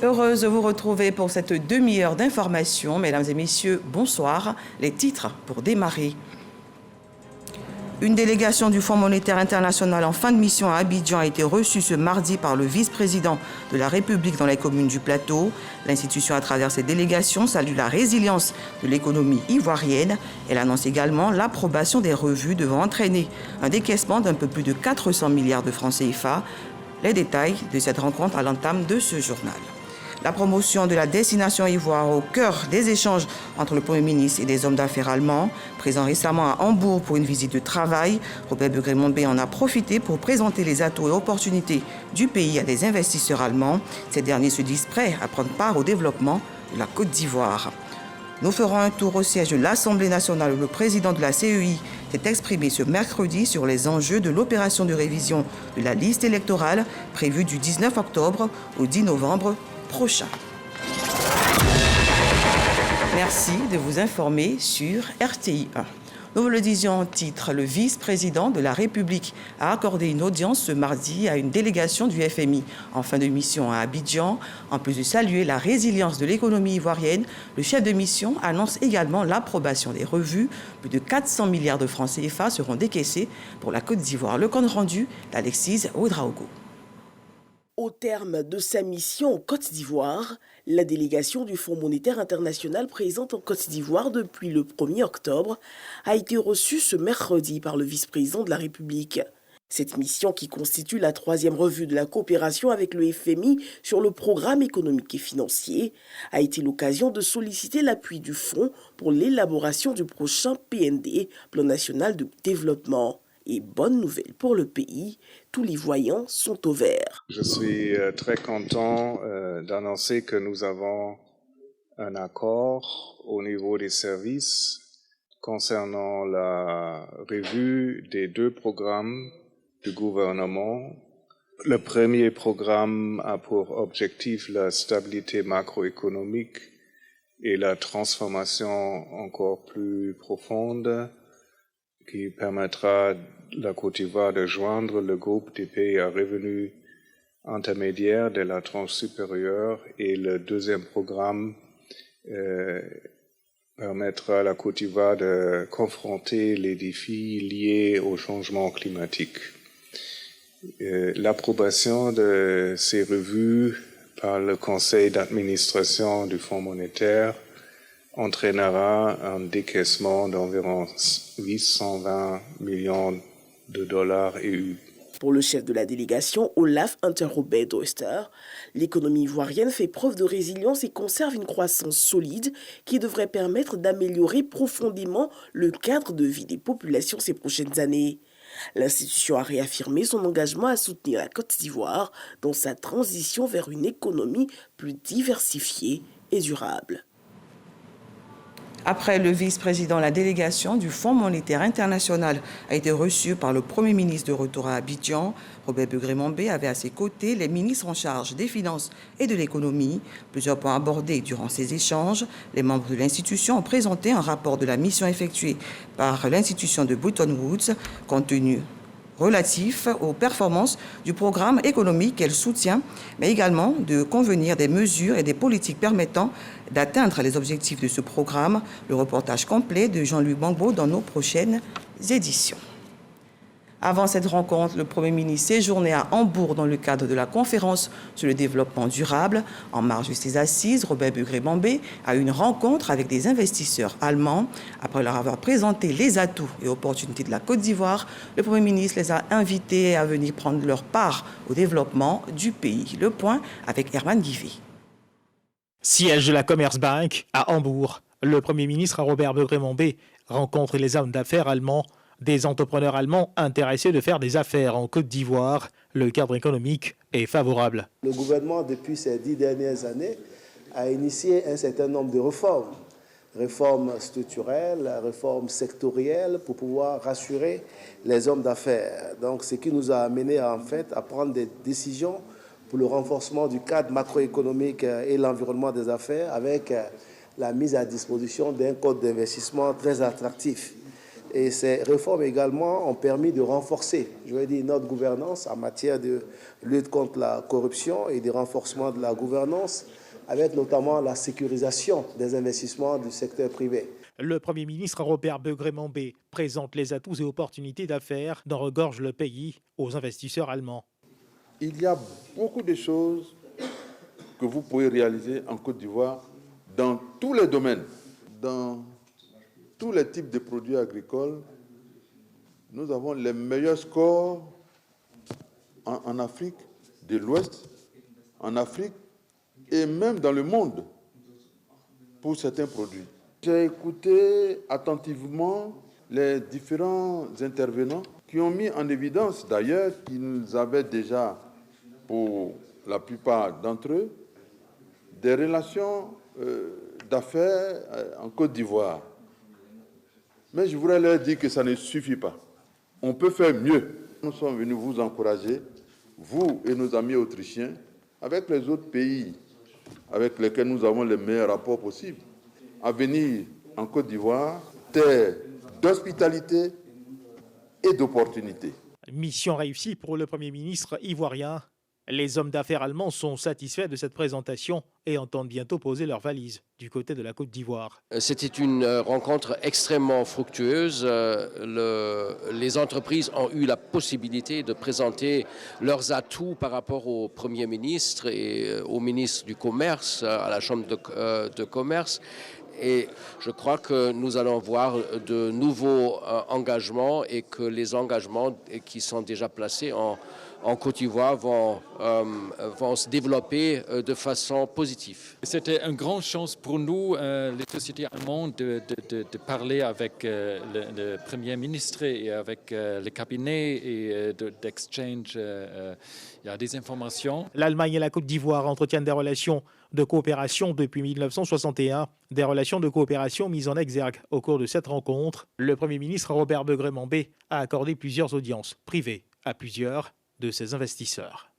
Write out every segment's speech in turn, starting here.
Heureuse de vous retrouver pour cette demi-heure d'information. Mesdames et messieurs, bonsoir. Les titres pour démarrer. Une délégation du Fonds monétaire international en fin de mission à Abidjan a été reçue ce mardi par le vice-président de la République dans les communes du plateau. L'institution, à travers ses délégations, salue la résilience de l'économie ivoirienne. Elle annonce également l'approbation des revues devant entraîner un décaissement d'un peu plus de 400 milliards de francs CFA. Les détails de cette rencontre à l'entame de ce journal. La promotion de la destination Ivoire au cœur des échanges entre le Premier ministre et des hommes d'affaires allemands. Présent récemment à Hambourg pour une visite de travail, Robert Begré-Mombé en a profité pour présenter les atouts et opportunités du pays à des investisseurs allemands. Ces derniers se disent prêts à prendre part au développement de la Côte d'Ivoire. Nous ferons un tour au siège de l'Assemblée nationale où le président de la CEI s'est exprimé ce mercredi sur les enjeux de l'opération de révision de la liste électorale prévue du 19 octobre au 10 novembre prochain. Merci de vous informer sur RTI 1. Nous vous le disions en titre, le vice-président de la République a accordé une audience ce mardi à une délégation du FMI en fin de mission à Abidjan. En plus de saluer la résilience de l'économie ivoirienne, le chef de mission annonce également l'approbation des revues. Plus de 400 milliards de francs CFA seront décaissés pour la Côte d'Ivoire. Le compte rendu d'Alexis Ouedraogo. Au terme de sa mission en Côte d'Ivoire, la délégation du Fonds monétaire international présente en Côte d'Ivoire depuis le 1er octobre a été reçue ce mercredi par le vice-président de la République. Cette mission, qui constitue la 3e revue de la coopération avec le FMI sur le programme économique et financier, a été l'occasion de solliciter l'appui du Fonds pour l'élaboration du prochain PND, Plan national de développement. Et bonne nouvelle pour le pays, tous les voyants sont au vert. Je suis très content d'annoncer que nous avons un accord au niveau des services concernant la revue des 2 programmes du gouvernement. Le premier programme a pour objectif la stabilité macroéconomique et la transformation encore plus profonde qui permettra la Côte d'Ivoire de joindre le groupe des pays à revenus intermédiaires de la tranche supérieure, et le deuxième programme permettra à la Côte d'Ivoire de confronter les défis liés au changement climatique. L'approbation de ces revues par le conseil d'administration du Fonds monétaire entraînera un décaissement d'environ 820 millions de dollars EU. Pour le chef de la délégation, Olaf Unterrobert-Oester, l'économie ivoirienne fait preuve de résilience et conserve une croissance solide qui devrait permettre d'améliorer profondément le cadre de vie des populations ces prochaines années. L'institution a réaffirmé son engagement à soutenir la Côte d'Ivoire dans sa transition vers une économie plus diversifiée et durable. Après le vice-président, la délégation du Fonds monétaire international a été reçue par le Premier ministre de retour à Abidjan. Robert Begré-Mombé avait à ses côtés les ministres en charge des finances et de l'économie. Plusieurs points abordés durant ces échanges. Les membres de l'institution ont présenté un rapport de la mission effectuée par l'institution de Bretton Woods, compte tenu relatif aux performances du programme économique qu'elle soutient, mais également de convenir des mesures et des politiques permettant d'atteindre les objectifs de ce programme. Le reportage complet de Jean-Louis Bangbo dans nos prochaines éditions. Avant cette rencontre, le Premier ministre séjournait à Hambourg dans le cadre de la conférence sur le développement durable. En marge de ses assises, Robert Begré-Mombé a eu une rencontre avec des investisseurs allemands. Après leur avoir présenté les atouts et opportunités de la Côte d'Ivoire, le Premier ministre les a invités à venir prendre leur part au développement du pays. Le point avec Herman Guivet. Siège de la Commerzbank à Hambourg, le Premier ministre Robert Begré-Mombé rencontre les hommes d'affaires allemands, des entrepreneurs allemands intéressés de faire des affaires en Côte d'Ivoire. Le cadre économique est favorable. Le gouvernement, depuis ces 10 dernières années, a initié un certain nombre de réformes. Réformes structurelles, réformes sectorielles pour pouvoir rassurer les hommes d'affaires. Donc, ce qui nous a amené en fait à prendre des décisions pour le renforcement du cadre macroéconomique et l'environnement des affaires avec la mise à disposition d'un code d'investissement très attractif. Et ces réformes également ont permis de renforcer, je vais dire, notre gouvernance en matière de lutte contre la corruption et de renforcement de la gouvernance, avec notamment la sécurisation des investissements du secteur privé. Le Premier ministre Robert Begré-Mombé présente les atouts et opportunités d'affaires dont regorge le pays aux investisseurs allemands. Il y a beaucoup de choses que vous pouvez réaliser en Côte d'Ivoire dans tous les domaines, dans tous les types de produits agricoles. Nous avons les meilleurs scores en Afrique de l'Ouest, en Afrique et même dans le monde pour certains produits. J'ai écouté attentivement les différents intervenants qui ont mis en évidence d'ailleurs qu'ils avaient déjà, pour la plupart d'entre eux, des relations d'affaires en Côte d'Ivoire. Mais je voudrais leur dire que ça ne suffit pas. On peut faire mieux. Nous sommes venus vous encourager, vous et nos amis autrichiens, avec les autres pays avec lesquels nous avons les meilleurs rapports possibles, à venir en Côte d'Ivoire, terre d'hospitalité et d'opportunités. Mission réussie pour le Premier ministre ivoirien. Les hommes d'affaires allemands sont satisfaits de cette présentation et entendent bientôt poser leurs valises du côté de la Côte d'Ivoire. C'était une rencontre extrêmement fructueuse. Les entreprises ont eu la possibilité de présenter leurs atouts par rapport au Premier ministre et au ministre du Commerce, à la Chambre de commerce. Et je crois que nous allons voir de nouveaux engagements et que les engagements qui sont déjà placés en Côte d'Ivoire vont se développer de façon positive. C'était une grande chance pour nous, les sociétés allemandes, de parler avec le Premier ministre et avec le cabinet et d'exchange des informations. L'Allemagne et la Côte d'Ivoire entretiennent des relations de coopération depuis 1961, des relations de coopération mises en exergue au cours de cette rencontre. Le Premier ministre Robert Begré-Mombé a accordé plusieurs audiences privées à plusieurs de ses investisseurs.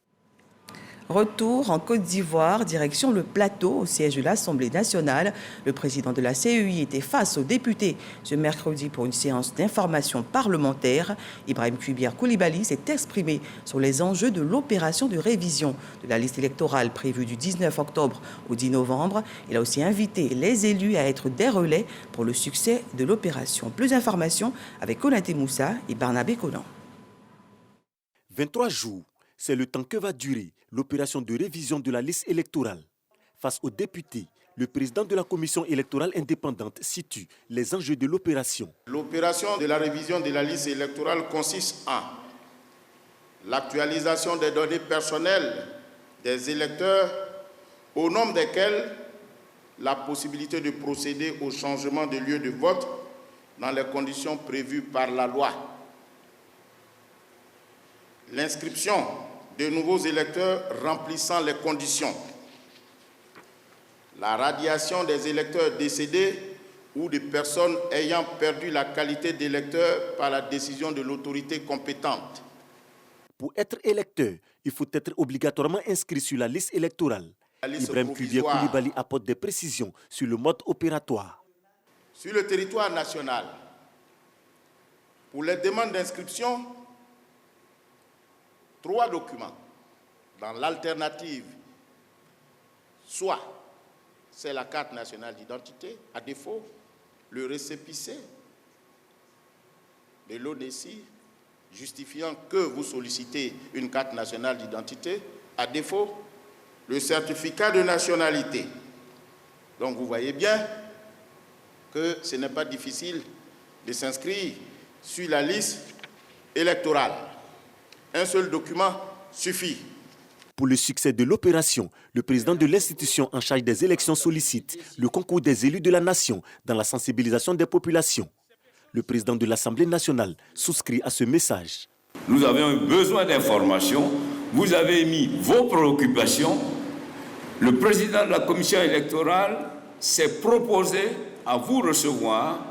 Retour en Côte d'Ivoire, direction le plateau, au siège de l'Assemblée nationale. Le président de la CEI était face aux députés ce mercredi pour une séance d'information parlementaire. Ibrahim Kuibir Koulibaly s'est exprimé sur les enjeux de l'opération de révision de la liste électorale prévue du 19 octobre au 10 novembre. Il a aussi invité les élus à être des relais pour le succès de l'opération. Plus d'informations avec Konaté Moussa et Barnabé Conan. 23 jours, c'est le temps que va durer l'opération de révision de la liste électorale. Face aux députés, le président de la commission électorale indépendante situe les enjeux de l'opération. L'opération de la révision de la liste électorale consiste en l'actualisation des données personnelles des électeurs, au nombre desquels la possibilité de procéder au changement de lieu de vote dans les conditions prévues par la loi. L'inscription de nouveaux électeurs remplissant les conditions. La radiation des électeurs décédés ou des personnes ayant perdu la qualité d'électeur par la décision de l'autorité compétente. Pour être électeur, il faut être obligatoirement inscrit sur la liste électorale. Ibrahim Kuibir Koulibaly apporte des précisions sur le mode opératoire. Sur le territoire national, pour les demandes d'inscription, 3 documents. Dans l'alternative, soit c'est la carte nationale d'identité, à défaut, le récépissé de l'ONESI justifiant que vous sollicitez une carte nationale d'identité, à défaut, le certificat de nationalité. Donc vous voyez bien que ce n'est pas difficile de s'inscrire sur la liste électorale. Un seul document suffit. Pour le succès de l'opération, le président de l'institution en charge des élections sollicite le concours des élus de la nation dans la sensibilisation des populations. Le président de l'Assemblée nationale souscrit à ce message. Nous avons besoin d'informations. Vous avez mis vos préoccupations. Le président de la commission électorale s'est proposé à vous recevoir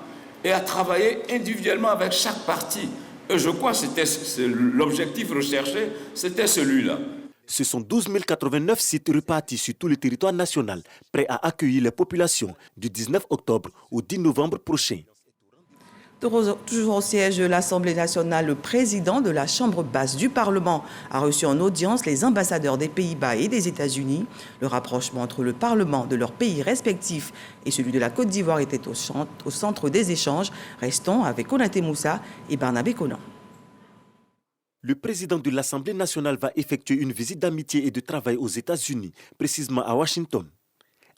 et à travailler individuellement avec chaque parti. Et je crois que c'était l'objectif recherché, c'était celui-là. Ce sont 12 089 sites répartis sur tout le territoire national, prêts à accueillir les populations du 19 octobre au 10 novembre prochain. Toujours au siège de l'Assemblée nationale, le président de la Chambre basse du Parlement a reçu en audience les ambassadeurs des Pays-Bas et des États-Unis. Le rapprochement entre le Parlement de leurs pays respectifs et celui de la Côte d'Ivoire était au centre des échanges. Restons avec Konaté Moussa et Barnabé Conan. Le président de l'Assemblée nationale va effectuer une visite d'amitié et de travail aux États-Unis, précisément à Washington.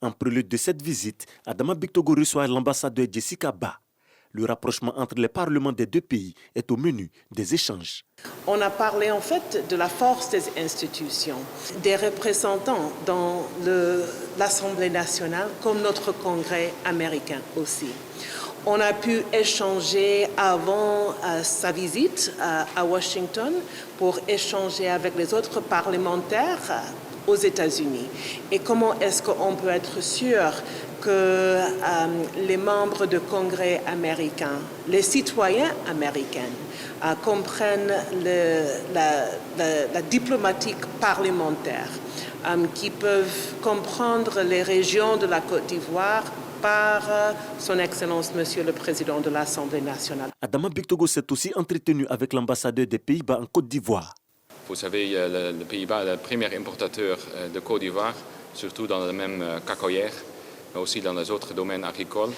En prélude de cette visite, Adama Bictogo reçoit l'ambassadeur Jessica Ba. Le rapprochement entre les parlements des deux pays est au menu des échanges. On a parlé en fait de la force des institutions, des représentants dans l'Assemblée nationale comme notre Congrès américain aussi. On a pu échanger avant sa visite à Washington pour échanger avec les autres parlementaires aux États-Unis. Et comment est-ce qu'on peut être sûr que les membres du Congrès américain, les citoyens américains, comprennent la diplomatique parlementaire, qui peuvent comprendre les régions de la Côte d'Ivoire par son Excellence, Monsieur le Président de l'Assemblée nationale. Adama Bictogo s'est aussi entretenu avec l'ambassadeur des Pays-Bas en Côte d'Ivoire. Vous savez, le Pays-Bas est le premier importateur de Côte d'Ivoire, surtout dans le même cacaoyère, mais aussi dans les autres domaines agricoles.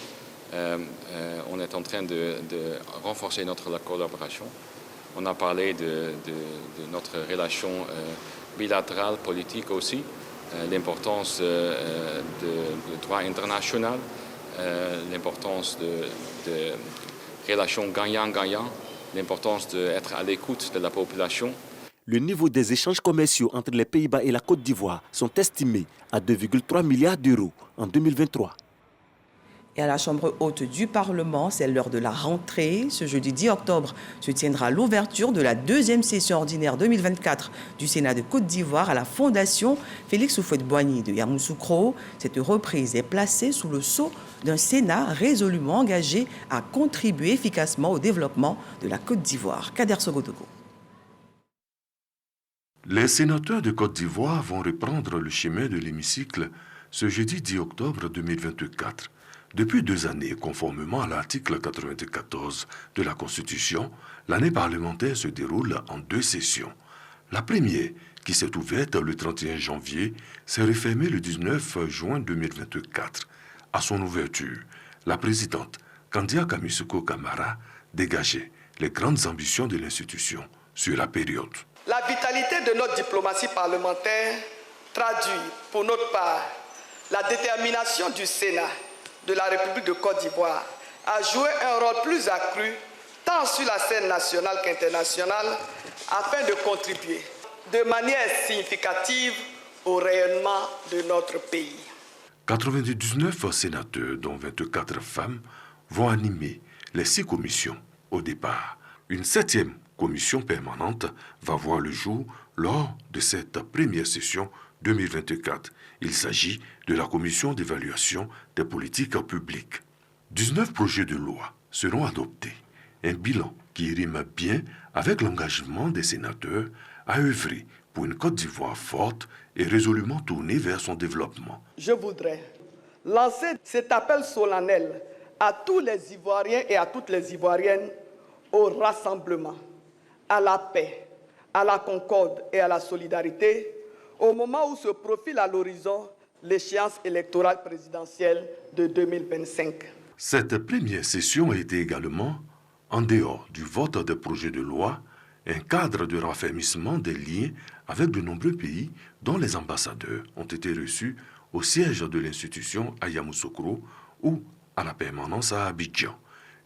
On est en train de renforcer notre collaboration. On a parlé de notre relation bilatérale, politique aussi, l'importance du droit international, l'importance de relations gagnant-gagnant, l'importance d'être à l'écoute de la population. Le niveau des échanges commerciaux entre les Pays-Bas et la Côte d'Ivoire sont estimés à 2,3 milliards d'euros en 2023. Et à la Chambre haute du Parlement, c'est l'heure de la rentrée. Ce jeudi 10 octobre se tiendra l'ouverture de la deuxième session ordinaire 2024 du Sénat de Côte d'Ivoire à la Fondation Félix Houphouët-Boigny de Yamoussoukro. Cette reprise est placée sous le sceau d'un Sénat résolument engagé à contribuer efficacement au développement de la Côte d'Ivoire. Kader Sogodogo. Les sénateurs de Côte d'Ivoire vont reprendre le chemin de l'hémicycle ce jeudi 10 octobre 2024. Depuis 2 années, conformément à l'article 94 de la Constitution, l'année parlementaire se déroule en 2 sessions. La première, qui s'est ouverte le 31 janvier, s'est refermée le 19 juin 2024. À son ouverture, la présidente Kandia Kamisoko Kamara dégageait les grandes ambitions de l'institution sur la période. La vitalité de notre diplomatie parlementaire traduit, pour notre part, la détermination du Sénat de la République de Côte d'Ivoire à jouer un rôle plus accru, tant sur la scène nationale qu'internationale, afin de contribuer de manière significative au rayonnement de notre pays. 99 sénateurs, dont 24 femmes, vont animer les 6 commissions au départ. Une 7e commission permanente va voir le jour lors de cette première session 2024. Il s'agit de la commission d'évaluation des politiques publiques. 19 projets de loi seront adoptés. Un bilan qui rime bien avec l'engagement des sénateurs à œuvrer pour une Côte d'Ivoire forte et résolument tournée vers son développement. Je voudrais lancer cet appel solennel à tous les Ivoiriens et à toutes les Ivoiriennes au rassemblement, à la paix, à la concorde et à la solidarité, au moment où se profile à l'horizon l'échéance électorale présidentielle de 2025. Cette première session a été également, en dehors du vote des projets de loi, un cadre de raffermissement des liens avec de nombreux pays dont les ambassadeurs ont été reçus au siège de l'institution à Yamoussoukro ou à la permanence à Abidjan.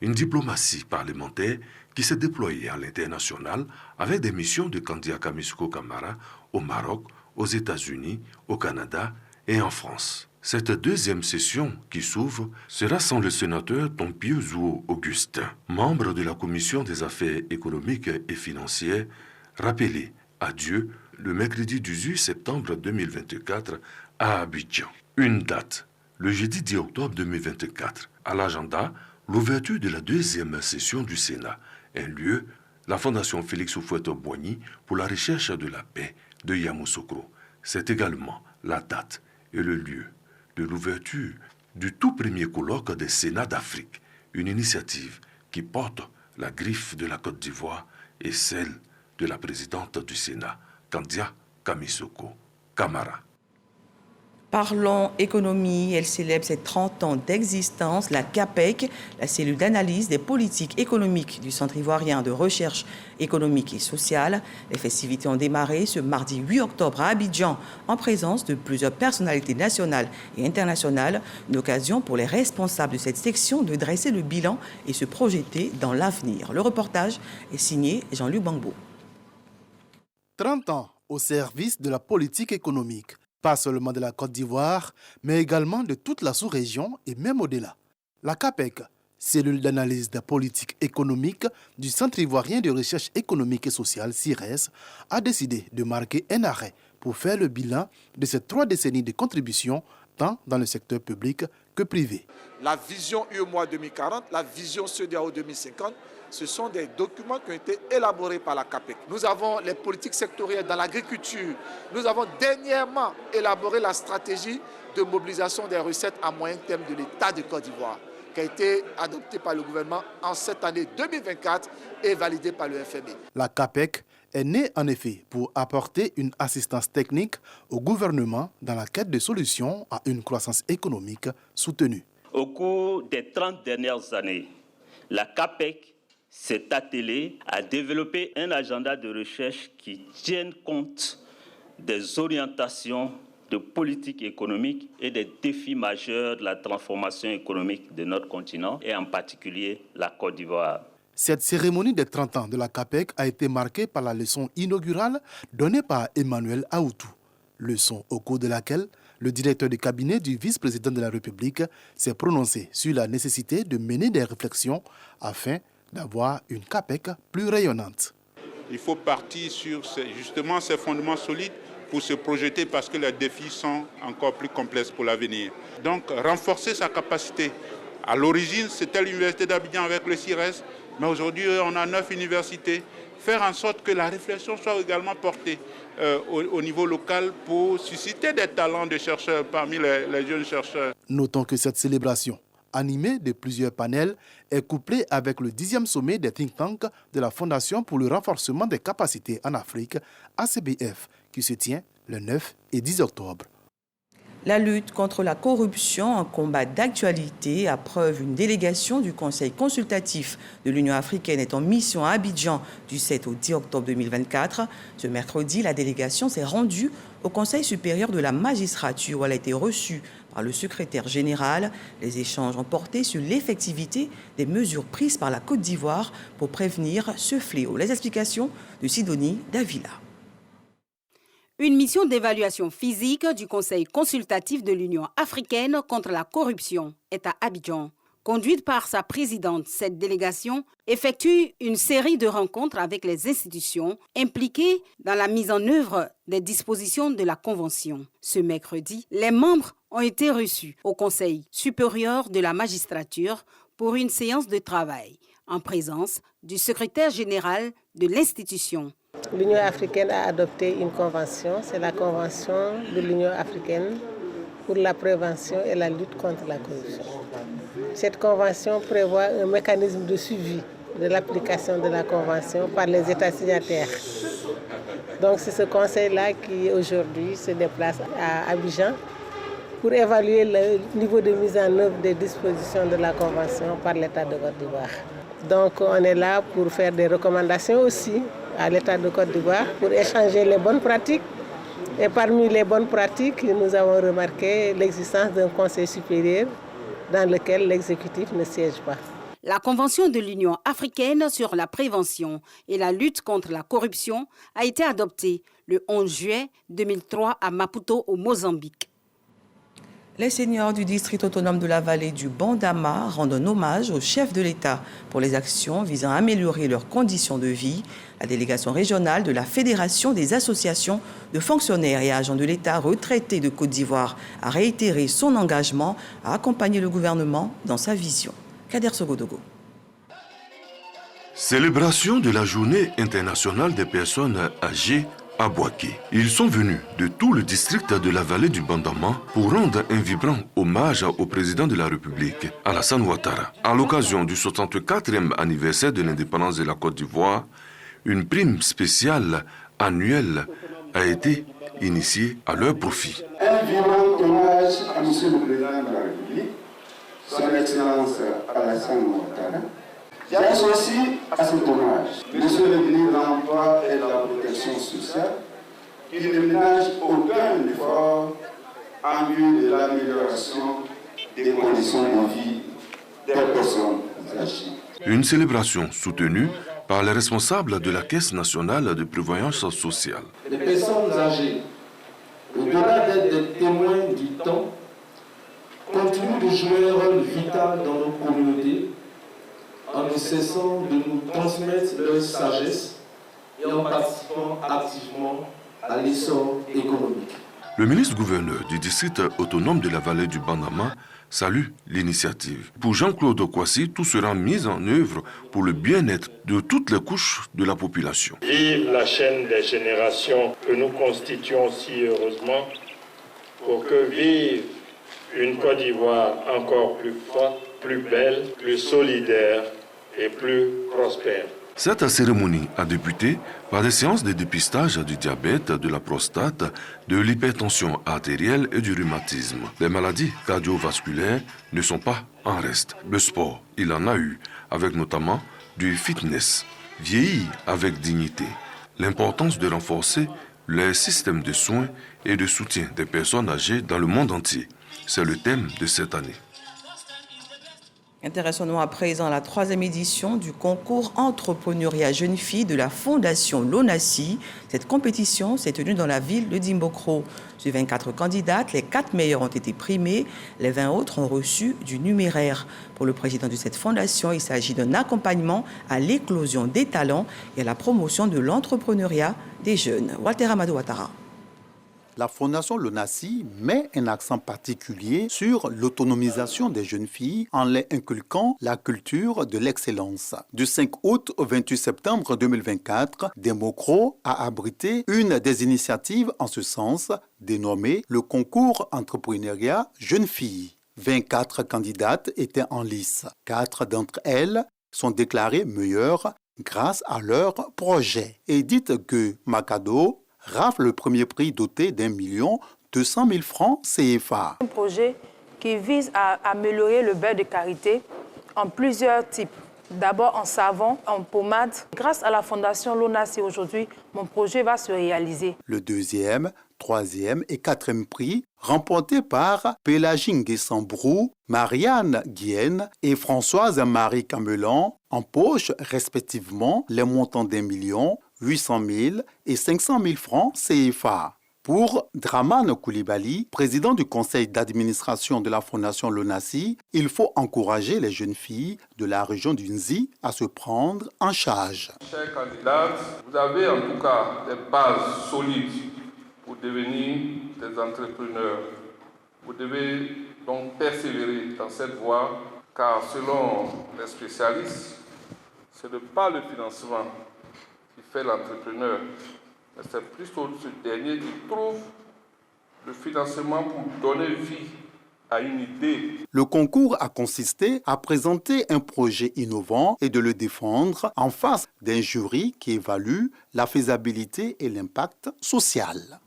Une diplomatie parlementaire qui s'est déployée à l'international avec des missions de Kandia Kamisoko Kamara au Maroc, aux États-Unis, au Canada et en France. Cette deuxième session qui s'ouvre sera sans le sénateur Tompieu Zouo Augustin, membre de la Commission des affaires économiques et financières, rappelé à Dieu le mercredi 18 septembre 2024 à Abidjan. Une date, le jeudi 10 octobre 2024. À l'agenda, l'ouverture de la deuxième session du Sénat. Un lieu, la Fondation Félix Houphouët-Boigny pour la recherche de la paix de Yamoussoukro. C'est également la date et le lieu de l'ouverture du tout premier colloque des Sénats d'Afrique, une initiative qui porte la griffe de la Côte d'Ivoire et celle de la présidente du Sénat, Kandia Kamisoko Kamara. Parlons économie, elle célèbre ses 30 ans d'existence. La CAPEC, la cellule d'analyse des politiques économiques du Centre ivoirien de recherche économique et sociale. Les festivités ont démarré ce mardi 8 octobre à Abidjan en présence de plusieurs personnalités nationales et internationales. Une occasion pour les responsables de cette section de dresser le bilan et se projeter dans l'avenir. Le reportage est signé Jean-Luc Bangbo. 30 ans au service de la politique économique. Pas seulement de la Côte d'Ivoire, mais également de toute la sous-région et même au-delà. La CAPEC, cellule d'analyse des politiques économiques du Centre ivoirien de recherche économique et sociale, CIRES, a décidé de marquer un arrêt pour faire le bilan de ces 3 décennies de contributions, tant dans le secteur public que privé. La vision UEMOA 2040, la vision CEDEAO 2050, ce sont des documents qui ont été élaborés par la CAPEC. Nous avons les politiques sectorielles dans l'agriculture. Nous avons dernièrement élaboré la stratégie de mobilisation des recettes à moyen terme de l'État de Côte d'Ivoire, qui a été adoptée par le gouvernement en cette année 2024 et validée par le FMI. La CAPEC est née en effet pour apporter une assistance technique au gouvernement dans la quête de solutions à une croissance économique soutenue. Au cours des 30 dernières années, la CAPEC s'est attelée à développer un agenda de recherche qui tienne compte des orientations de politique économique et des défis majeurs de la transformation économique de notre continent et en particulier la Côte d'Ivoire. Cette cérémonie des 30 ans de la CAPEC a été marquée par la leçon inaugurale donnée par Emmanuel Aoutou. Leçon au cours de laquelle le directeur de cabinet du vice-président de la République s'est prononcé sur la nécessité de mener des réflexions afin d'avoir une CAPEC plus rayonnante. Il faut partir sur justement ces fondements solides pour se projeter parce que les défis sont encore plus complexes pour l'avenir. Donc renforcer sa capacité. À l'origine, c'était l'université d'Abidjan avec le CIRES, mais aujourd'hui on a 9 universités. Faire en sorte que la réflexion soit également portée au niveau local pour susciter des talents de chercheurs parmi les jeunes chercheurs. Notons que cette célébration, animée de plusieurs panels, est couplée avec le 10e sommet des think tanks de la Fondation pour le renforcement des capacités en Afrique, ACBF, qui se tient le 9 et 10 octobre. La lutte contre la corruption, un combat d'actualité, à preuve une délégation du Conseil consultatif de l'Union africaine est en mission à Abidjan du 7 au 10 octobre 2024. Ce mercredi, la délégation s'est rendue au Conseil supérieur de la magistrature où elle a été reçue par le secrétaire général. Les échanges ont porté sur l'effectivité des mesures prises par la Côte d'Ivoire pour prévenir ce fléau. Les explications de Sidonie Davila. Une mission d'évaluation physique du Conseil consultatif de l'Union africaine contre la corruption est à Abidjan. Conduite par sa présidente, cette délégation effectue une série de rencontres avec les institutions impliquées dans la mise en œuvre des dispositions de la Convention. Ce mercredi, les membres ont été reçus au Conseil supérieur de la magistrature pour une séance de travail en présence du secrétaire général de l'institution. L'Union africaine a adopté une convention, c'est la convention de l'Union africaine pour la prévention et la lutte contre la corruption. Cette convention prévoit un mécanisme de suivi de l'application de la convention par les États signataires. Donc c'est ce conseil-là qui aujourd'hui se déplace à Abidjan pour évaluer le niveau de mise en œuvre des dispositions de la convention par l'État de Côte d'Ivoire. Donc on est là pour faire des recommandations aussi à l'État de Côte d'Ivoire pour échanger les bonnes pratiques. Et parmi les bonnes pratiques, nous avons remarqué l'existence d'un conseil supérieur dans lequel l'exécutif ne siège pas. La Convention de l'Union africaine sur la prévention et la lutte contre la corruption a été adoptée le 11 juillet 2003 à Maputo, au Mozambique. Les seigneurs du district autonome de la vallée du Bandama rendent un hommage au chef de l'État pour les actions visant à améliorer leurs conditions de vie. La délégation régionale de la Fédération des associations de fonctionnaires et agents de l'État retraités de Côte d'Ivoire a réitéré son engagement à accompagner le gouvernement dans sa vision. Kader Sogodogo. Célébration de la Journée internationale des personnes âgées à Boaké. Ils sont venus de tout le district de la vallée du Bandama pour rendre un vibrant hommage au président de la République, Alassane Ouattara. À l'occasion du 64e anniversaire de l'indépendance de la Côte d'Ivoire, une prime spéciale annuelle a été initiée à leur profit. Un vibrant hommage à M. le Président de la République, Son Excellence Alassane Ouattara. J'associe à cet hommage M. le ministre de l'Emploi et de la Protection sociale, qui ne ménage aucun effort en vue de l'amélioration des conditions de vie des personnes âgées. Une célébration soutenue par les responsables de la Caisse nationale de prévoyance sociale. Les personnes âgées, au-delà d'être des témoins du temps, continuent de jouer un rôle vital dans nos communautés en ne cessant de nous transmettre leur sagesse et en participant activement à l'essor économique. Le ministre-gouverneur du district autonome de la vallée du Bandama salue l'initiative. Pour Jean-Claude Kwasi, tout sera mis en œuvre pour le bien-être de toutes les couches de la population. Vive la chaîne des générations que nous constituons si heureusement pour que vive une Côte d'Ivoire encore plus forte, plus belle, plus solidaire et plus prospère. Cette cérémonie a débuté par des séances de dépistage du diabète, de la prostate, de l'hypertension artérielle et du rhumatisme. Les maladies cardiovasculaires ne sont pas en reste. Le sport, il en a eu, avec notamment du fitness. Vieillir avec dignité. L'importance de renforcer les systèmes de soins et de soutien des personnes âgées dans le monde entier. C'est le thème de cette année. Intéressons-nous à présent à la 3e édition du concours entrepreneuriat jeunes filles de la Fondation Lonasi. Cette compétition s'est tenue dans la ville de Dimbokro. Sur 24 candidates, les 4 meilleures ont été primées. Les 20 autres ont reçu du numéraire. Pour le président de cette fondation, il s'agit d'un accompagnement à l'éclosion des talents et à la promotion de l'entrepreneuriat des jeunes. Walter Amadou Ouattara. La Fondation Lonasi met un accent particulier sur l'autonomisation des jeunes filles en leur inculquant la culture de l'excellence. Du 5 août au 28 septembre 2024, Dimbokro a abrité une des initiatives en ce sens, dénommée le concours entrepreneuriat jeunes filles. 24 candidates étaient en lice. 4 d'entre elles sont déclarées meilleures grâce à leur projet. Edith Gueux Macado rafle le premier prix doté d'1 200 000 francs CFA. Un projet qui vise à améliorer le beurre de karité en plusieurs types. D'abord en savon, en pommade. Grâce à la Fondation Lonasi aujourd'hui, mon projet va se réaliser. Le 2e, 3e et 4e prix remportés par Pélagine Guessambrou, Marianne Guienne et Françoise-Marie Camelan empochent respectivement les montants d'1 800 000 et 500 000 francs CFA. Pour Dramane Koulibaly, président du conseil d'administration de la Fondation Lonasi, il faut encourager les jeunes filles de la région du Nzi à se prendre en charge. Chers candidats, vous avez en tout cas des bases solides pour devenir des entrepreneurs. Vous devez donc persévérer dans cette voie, car selon les spécialistes, ce n'est pas le financement qui fait l'entrepreneur, mais c'est plutôt ce dernier qui trouve le financement pour donner vie à une idée. Le concours a consisté à présenter un projet innovant et de le défendre en face d'un jury qui évalue la faisabilité et l'impact social.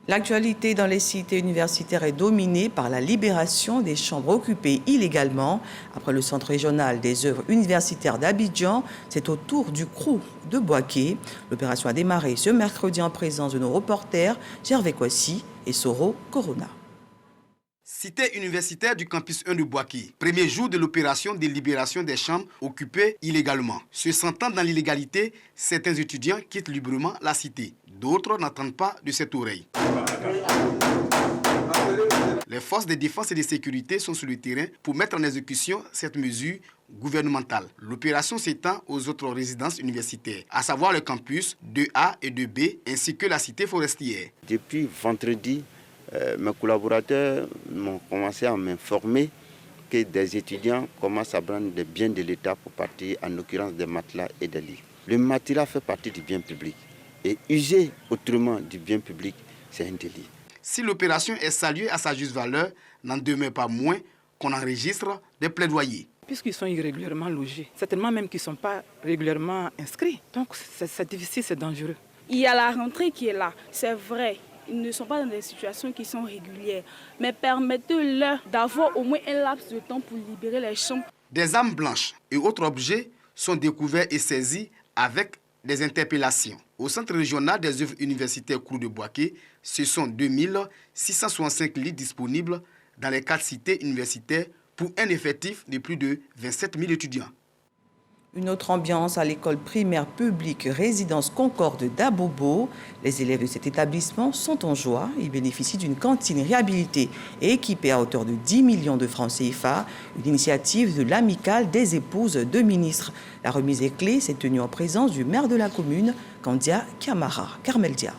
L'actualité dans les cités universitaires est dominée par la libération des chambres occupées illégalement. Après le Centre régional des œuvres universitaires d'Abidjan, c'est au tour du CROU de Boaké. L'opération a démarré ce mercredi en présence de nos reporters Gervais Kwasi et Soro Corona. Cité universitaire du campus 1 de Boaké. Premier jour de l'opération de libération des chambres occupées illégalement. Se sentant dans l'illégalité, certains étudiants quittent librement la cité. D'autres n'entendent pas de cette oreille. Les forces de défense et de sécurité sont sur le terrain pour mettre en exécution cette mesure gouvernementale. L'opération s'étend aux autres résidences universitaires, à savoir le campus 2A et 2B, ainsi que la cité forestière. Depuis vendredi, mes collaborateurs m'ont commencé à m'informer que des étudiants commencent à prendre des biens de l'État pour partir, en l'occurrence des matelas et des lits. Le matelas fait partie du bien public. Et user autrement du bien public, c'est un délit. Si l'opération est saluée à sa juste valeur, n'en demeure pas moins qu'on enregistre des plaidoyers. Puisqu'ils sont irrégulièrement logés, certainement même qu'ils ne sont pas régulièrement inscrits. Donc c'est difficile, c'est dangereux. Il y a la rentrée qui est là, c'est vrai. Ils ne sont pas dans des situations qui sont régulières. Mais permettez-leur d'avoir au moins un laps de temps pour libérer les champs. Des armes blanches et autres objets sont découverts et saisis avec des interpellations. Au centre régional des œuvres universitaires Crou de Boaké, ce sont 2665 lits disponibles dans les 4 cités universitaires pour un effectif de plus de 27 000 étudiants. Une autre ambiance à l'école primaire publique Résidence Concorde d'Abobo. Les élèves de cet établissement sont en joie. Ils bénéficient d'une cantine réhabilitée et équipée à hauteur de 10 millions de francs CFA, une initiative de l'amicale des épouses de ministres. La remise des clés s'est tenue en présence du maire de la commune, Kandia Kamara. Carmel Dia.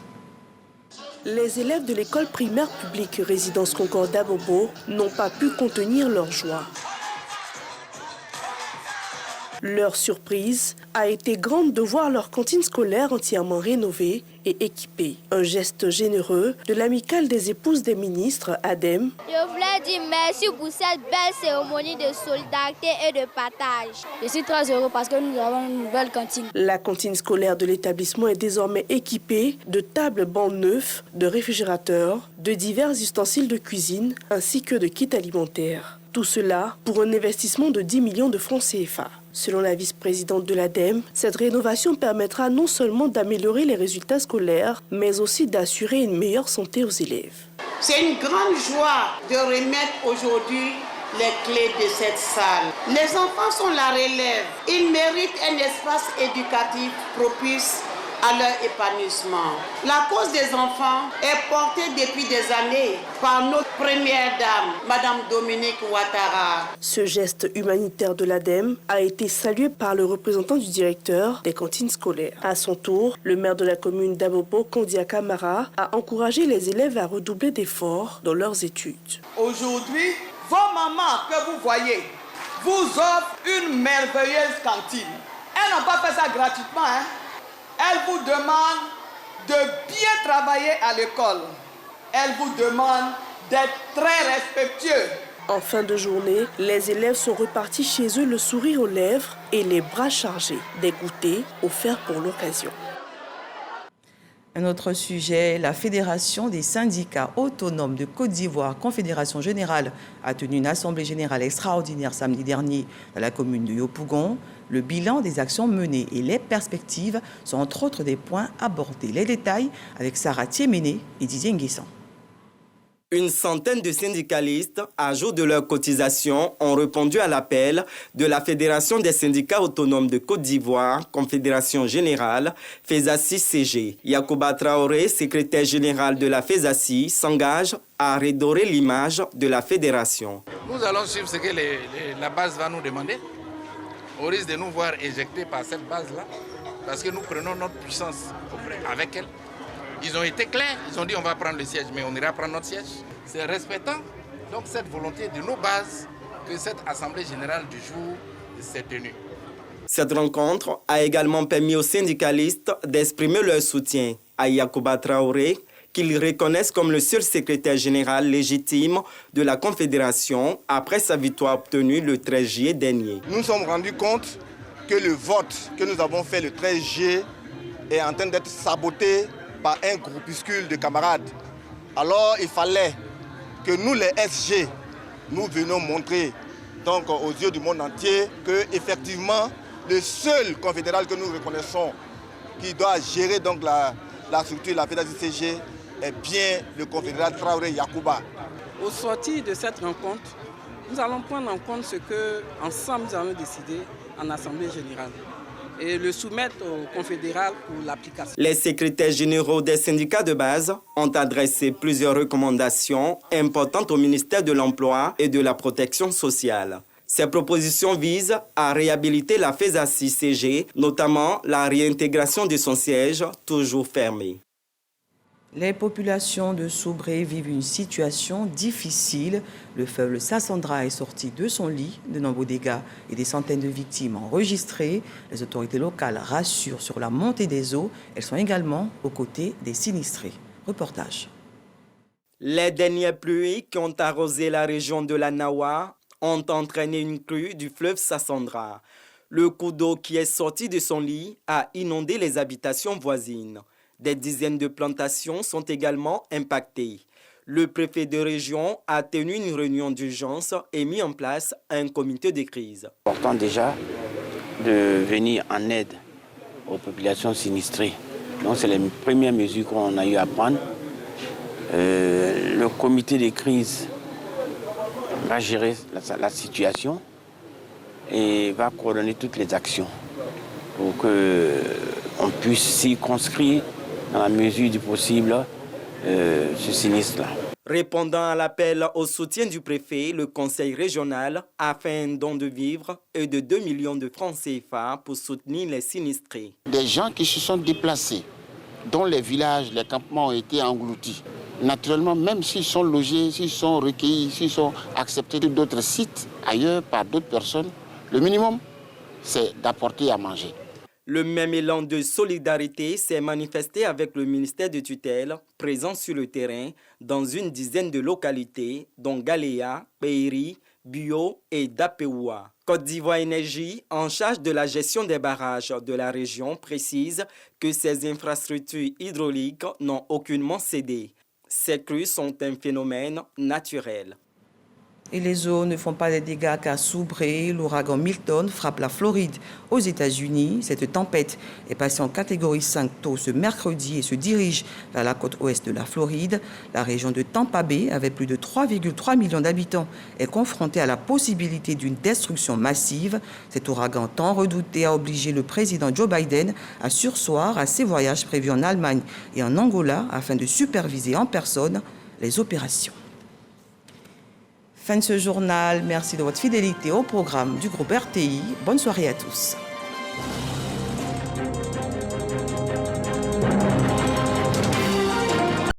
Les élèves de l'école primaire publique Résidence Concorde d'Abobo n'ont pas pu contenir leur joie. Leur surprise a été grande de voir leur cantine scolaire entièrement rénovée et équipée. Un geste généreux de l'amicale des épouses des ministres, ADEM. Je voulais dire merci pour cette belle cérémonie de solidarité et de partage. Je suis très heureux parce que nous avons une nouvelle cantine. La cantine scolaire de l'établissement est désormais équipée de tables bancs neufs, de réfrigérateurs, de divers ustensiles de cuisine ainsi que de kits alimentaires. Tout cela pour un investissement de 10 millions de francs CFA. Selon la vice-présidente de l'ADEM, cette rénovation permettra non seulement d'améliorer les résultats scolaires, mais aussi d'assurer une meilleure santé aux élèves. C'est une grande joie de remettre aujourd'hui les clés de cette salle. Les enfants sont la relève. Ils méritent un espace éducatif propice à leur épanouissement. La cause des enfants est portée depuis des années par notre première dame, Madame Dominique Ouattara. Ce geste humanitaire de l'ADEM a été salué par le représentant du directeur des cantines scolaires. À son tour, le maire de la commune d'Abobo, Kandia Kamara, a encouragé les élèves à redoubler d'efforts dans leurs études. Aujourd'hui, vos mamans que vous voyez vous offrent une merveilleuse cantine. Elles n'ont pas fait ça gratuitement, hein? Elle vous demande de bien travailler à l'école. Elle vous demande d'être très respectueux. En fin de journée, les élèves sont repartis chez eux le sourire aux lèvres et les bras chargés des goûters offerts pour l'occasion. Un autre sujet, la Fédération des syndicats autonomes de Côte d'Ivoire, Confédération générale, a tenu une assemblée générale extraordinaire samedi dernier dans la commune de Yopougon. Le bilan des actions menées et les perspectives sont entre autres des points abordés. Les détails avec Sarah Thiéméné et Didier Nguessan. Une centaine de syndicalistes, à jour de leur cotisation, ont répondu à l'appel de la Fédération des syndicats autonomes de Côte d'Ivoire, Confédération générale, FESACI-CG. Yacouba Traoré, secrétaire général de la FESACI, s'engage à redorer l'image de la fédération. Nous allons suivre ce que la base va nous demander, au risque de nous voir éjectés par cette base-là, parce que nous prenons notre puissance avec elle. Ils ont été clairs, ils ont dit on va prendre le siège, mais on ira prendre notre siège. C'est respectant donc cette volonté de nos bases que cette Assemblée générale du jour s'est tenue. Cette rencontre a également permis aux syndicalistes d'exprimer leur soutien à Yacouba Traoré, qu'ils reconnaissent comme le seul secrétaire général légitime de la Confédération après sa victoire obtenue le 13 juillet dernier. Nous nous sommes rendus compte que le vote que nous avons fait le 13 juillet est en train d'être saboté par un groupuscule de camarades. Alors il fallait que nous les SG, nous venions montrer donc aux yeux du monde entier que effectivement le seul confédéral que nous reconnaissons qui doit gérer donc la structure, la FEDACI-CG, est bien le confédéral Traoré Yacouba. Au sortir de cette rencontre, nous allons prendre en compte ce que ensemble nous allons décider en Assemblée générale et le soumettre au confédéral pour l'application. Les secrétaires généraux des syndicats de base ont adressé plusieurs recommandations importantes au ministère de l'Emploi et de la Protection sociale. Ces propositions visent à réhabiliter la FESACI-CG, notamment la réintégration de son siège toujours fermé. Les populations de Soubré vivent une situation difficile. Le fleuve Sassandra est sorti de son lit. De nombreux dégâts et des centaines de victimes enregistrées. Les autorités locales rassurent sur la montée des eaux. Elles sont également aux côtés des sinistrés. Reportage. Les dernières pluies qui ont arrosé la région de la Nawa ont entraîné une crue du fleuve Sassandra. Le cours d'eau qui est sorti de son lit a inondé les habitations voisines. Des dizaines de plantations sont également impactées. Le préfet de région a tenu une réunion d'urgence et mis en place un comité de crise. C'est important déjà de venir en aide aux populations sinistrées. Donc c'est les premières mesures qu'on a eu à prendre. Le comité de crise va gérer la situation et va coordonner toutes les actions pour qu'on puisse circonscrire dans la mesure du possible ce sinistre-là. Répondant à l'appel au soutien du préfet, le conseil régional a fait un don de vivres et de 2 millions de francs CFA pour soutenir les sinistrés. Des gens qui se sont déplacés, dont les villages, les campements ont été engloutis. Naturellement, même s'ils sont logés, s'ils sont recueillis, s'ils sont acceptés d'autres sites ailleurs par d'autres personnes, le minimum, c'est d'apporter à manger. Le même élan de solidarité s'est manifesté avec le ministère de tutelle, présent sur le terrain dans une dizaine de localités, dont Galéa, Péiri, Bio et Dapeoua. Côte d'Ivoire Énergie, en charge de la gestion des barrages de la région, précise que ces infrastructures hydrauliques n'ont aucunement cédé. Ces crues sont un phénomène naturel. Et les eaux ne font pas des dégâts qu'à Soubré. L'ouragan Milton frappe la Floride aux États-Unis. Cette tempête est passée en catégorie 5 tôt ce mercredi et se dirige vers la côte ouest de la Floride. La région de Tampa Bay, avec plus de 3,3 millions d'habitants, est confrontée à la possibilité d'une destruction massive. Cet ouragan tant redouté a obligé le président Joe Biden à surseoir à ses voyages prévus en Allemagne et en Angola afin de superviser en personne les opérations. Fin de ce journal. Merci de votre fidélité au programme du groupe RTI. Bonne soirée à tous.